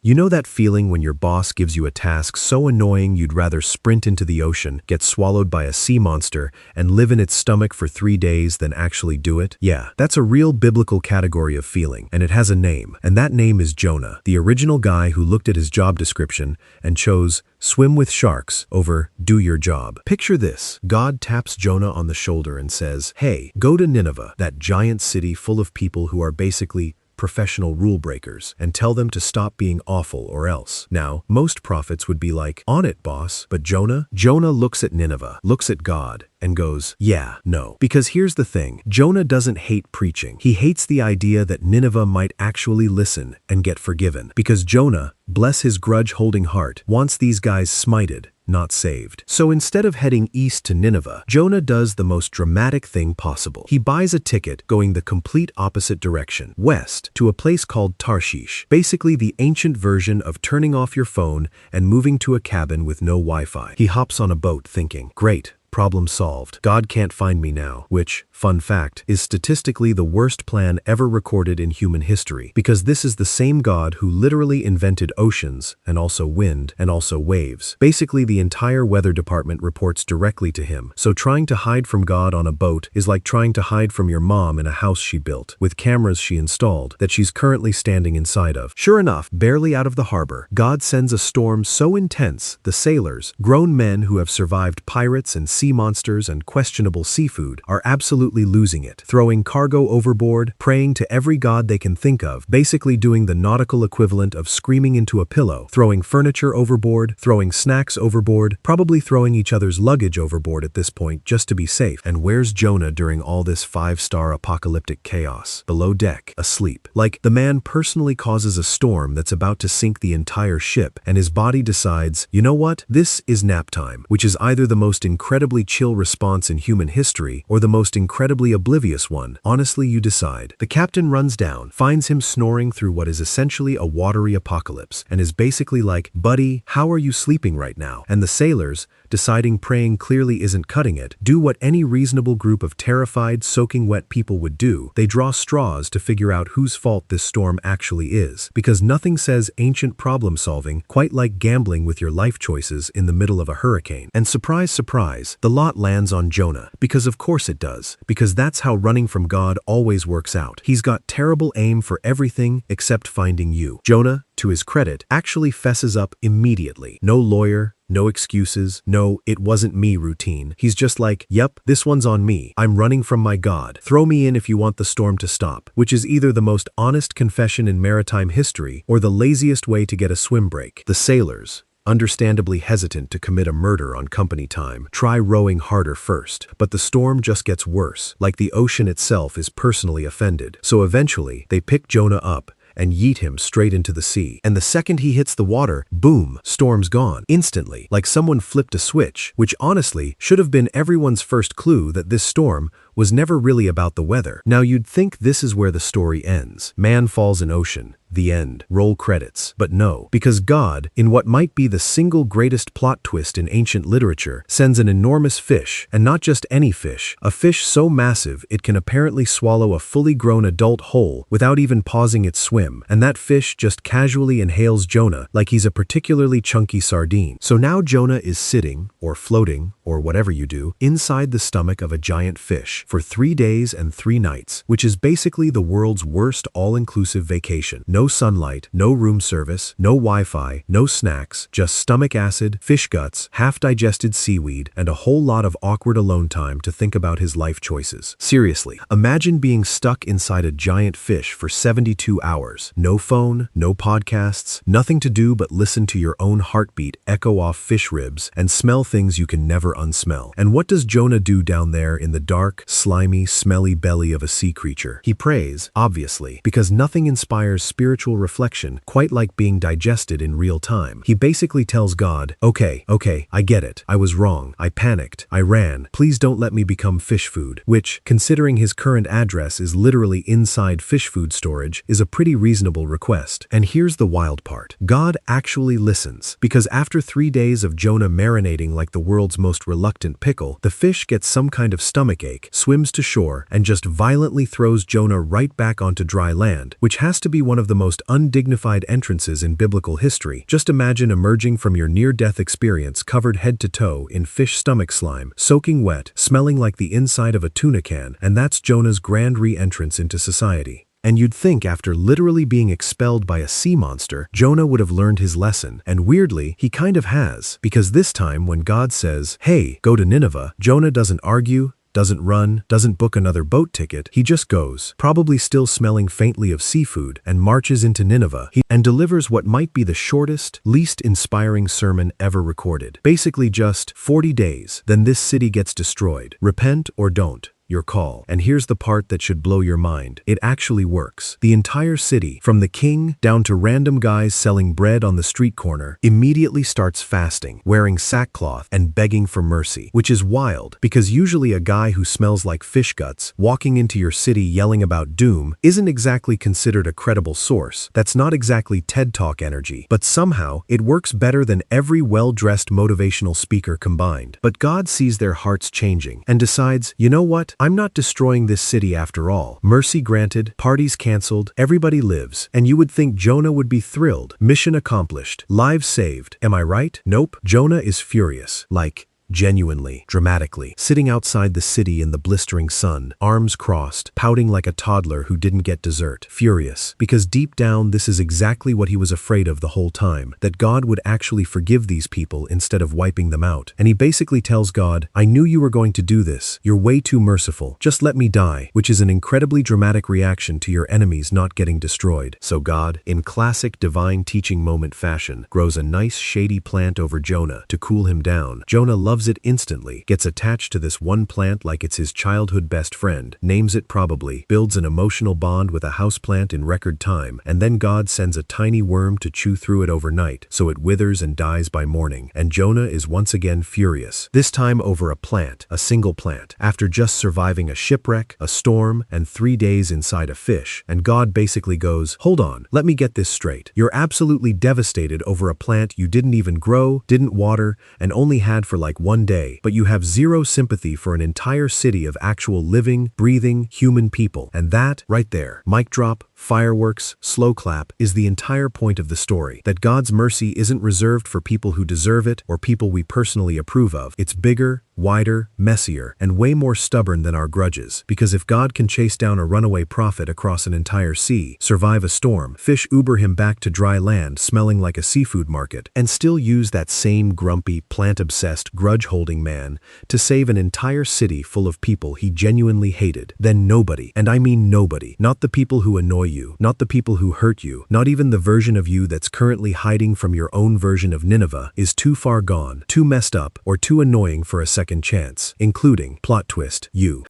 You know that feeling when your boss gives you a task so annoying you'd rather sprint into the ocean, get swallowed by a sea monster, and live in its stomach for 3 days than actually do it? Yeah, that's a real biblical category of feeling, and it has a name, and that name is Jonah, the original guy who looked at his job description and chose swim with sharks over do your job. Picture this. God taps Jonah on the shoulder and says, "Hey, go to Nineveh, that giant city full of people who are basically professional rule breakers, and tell them to stop being awful or else." Now, most prophets would be like, "On it, boss." But Jonah looks at Nineveh, looks at God, and goes, "Yeah, no." Because here's the thing, Jonah doesn't hate preaching. He hates the idea that Nineveh might actually listen and get forgiven. Because Jonah, bless his grudge-holding heart, wants these guys smited, not saved. So instead of heading east to Nineveh, Jonah does the most dramatic thing possible. He buys a ticket going the complete opposite direction, west, to a place called Tarshish, basically the ancient version of turning off your phone and moving to a cabin with no Wi-Fi. He hops on a boat thinking, "Great. Problem solved. God can't find me now," which, fun fact, is statistically the worst plan ever recorded in human history, because this is the same God who literally invented oceans, and also wind, and also waves. Basically, the entire weather department reports directly to him, so trying to hide from God on a boat is like trying to hide from your mom in a house she built, with cameras she installed, that she's currently standing inside of. Sure enough, barely out of the harbor, God sends a storm so intense, the sailors, grown men who have survived pirates and sea monsters and questionable seafood, are absolutely losing it, throwing cargo overboard, praying to every god they can think of, basically doing the nautical equivalent of screaming into a pillow, throwing furniture overboard, throwing snacks overboard, probably throwing each other's luggage overboard at this point just to be safe. And where's Jonah during all this 5-star apocalyptic chaos? Below deck, asleep. Like, the man personally causes a storm that's about to sink the entire ship, and his body decides, you know what? This is nap time, which is either the most incredibly chill response in human history or the most incredibly oblivious one. Honestly, you decide. The captain runs down, finds him snoring through what is essentially a watery apocalypse, and is basically like, "Buddy, how are you sleeping right now?" And the sailors, deciding praying clearly isn't cutting it, do what any reasonable group of terrified, soaking wet people would do. They draw straws to figure out whose fault this storm actually is, because nothing says ancient problem solving quite like gambling with your life choices in the middle of a hurricane. And surprise, surprise, the lot lands on Jonah, because of course it does, because that's how running from God always works out. He's got terrible aim for everything except finding you. Jonah, to his credit, actually fesses up immediately. No lawyer, no excuses, no "it wasn't me" routine. He's just like, "Yep, this one's on me. I'm running from my God. Throw me in if you want the storm to stop," which is either the most honest confession in maritime history or the laziest way to get a swim break. The sailors, understandably hesitant to commit a murder on company time, try rowing harder first, but the storm just gets worse, like the ocean itself is personally offended. So eventually, they pick Jonah up and yeet him straight into the sea. And the second he hits the water, boom, storm's gone. Instantly, like someone flipped a switch, which honestly should have been everyone's first clue that this storm was never really about the weather. Now you'd think this is where the story ends. Man falls in ocean. The end. Roll credits. But no, because God, in what might be the single greatest plot twist in ancient literature, sends an enormous fish, and not just any fish, a fish so massive it can apparently swallow a fully grown adult whole without even pausing its swim, and that fish just casually inhales Jonah like he's a particularly chunky sardine. So now Jonah is sitting, or floating, or whatever you do, inside the stomach of a giant fish for 3 days and 3 nights, which is basically the world's worst all-inclusive vacation. No sunlight, no room service, no Wi-Fi, no snacks, just stomach acid, fish guts, half-digested seaweed, and a whole lot of awkward alone time to think about his life choices. Seriously, imagine being stuck inside a giant fish for 72 hours. No phone, no podcasts, nothing to do but listen to your own heartbeat echo off fish ribs and smell things you can never unsmell. And what does Jonah do down there in the dark, slimy, smelly belly of a sea creature? He prays, obviously, because nothing inspires spiritual reflection quite like being digested in real time. He basically tells God, okay, I get it. I was wrong. I panicked. I ran. Please don't let me become fish food. Which, considering his current address is literally inside fish food storage, is a pretty reasonable request. And here's the wild part. God actually listens, because after 3 days of Jonah marinating like the world's most almost reluctant pickle, the fish gets some kind of stomachache, swims to shore, and just violently throws Jonah right back onto dry land, which has to be one of the most undignified entrances in biblical history. Just imagine emerging from your near-death experience covered head to toe in fish stomach slime, soaking wet, smelling like the inside of a tuna can, and that's Jonah's grand re-entrance into society. And you'd think after literally being expelled by a sea monster, Jonah would have learned his lesson, and weirdly, he kind of has, because this time when God says, "Hey, go to Nineveh," Jonah doesn't argue, doesn't run, doesn't book another boat ticket, he just goes, probably still smelling faintly of seafood, and marches into Nineveh, and delivers what might be the shortest, least inspiring sermon ever recorded. Basically just 40 days, then this city gets destroyed. Repent or don't. Your call. And here's the part that should blow your mind. It actually works. The entire city, from the king down to random guys selling bread on the street corner, immediately starts fasting, wearing sackcloth, and begging for mercy. Which is wild, because usually a guy who smells like fish guts, walking into your city yelling about doom, isn't exactly considered a credible source. That's not exactly TED Talk energy. But somehow, it works better than every well-dressed motivational speaker combined. But God sees their hearts changing, and decides, you know what? I'm not destroying this city after all. Mercy granted, parties canceled, everybody lives. And you would think Jonah would be thrilled. Mission accomplished. Lives saved. Am I right? Nope. Jonah is furious. Like, genuinely, dramatically, sitting outside the city in the blistering sun, arms crossed, pouting like a toddler who didn't get dessert, furious, because deep down this is exactly what he was afraid of the whole time, that God would actually forgive these people instead of wiping them out. And he basically tells God, "I knew you were going to do this. You're way too merciful. Just let me die," which is an incredibly dramatic reaction to your enemies not getting destroyed. So God, in classic divine teaching moment fashion, grows a nice shady plant over Jonah to cool him down. Jonah loves it instantly, gets attached to this one plant like it's his childhood best friend, names it probably, builds an emotional bond with a houseplant in record time, and then God sends a tiny worm to chew through it overnight, so it withers and dies by morning, and Jonah is once again furious, this time over a plant, a single plant, after just surviving a shipwreck, a storm, and 3 days inside a fish, and God basically goes, "Hold on, let me get this straight. You're absolutely devastated over a plant you didn't even grow, didn't water, and only had for like 1 day, but you have zero sympathy for an entire city of actual living, breathing, human people. And that, right there, mic drop, fireworks, slow clap, is the entire point of the story. That God's mercy isn't reserved for people who deserve it or people we personally approve of. It's bigger, wider, messier, and way more stubborn than our grudges. Because if God can chase down a runaway prophet across an entire sea, survive a storm, fish Uber him back to dry land smelling like a seafood market, and still use that same grumpy, plant-obsessed, grudge-holding man to save an entire city full of people he genuinely hated, then nobody, and I mean nobody, not the people who annoy you, not the people who hurt you, not even the version of you that's currently hiding from your own version of Nineveh, is too far gone, too messed up, or too annoying for a second chance, including, plot twist, you.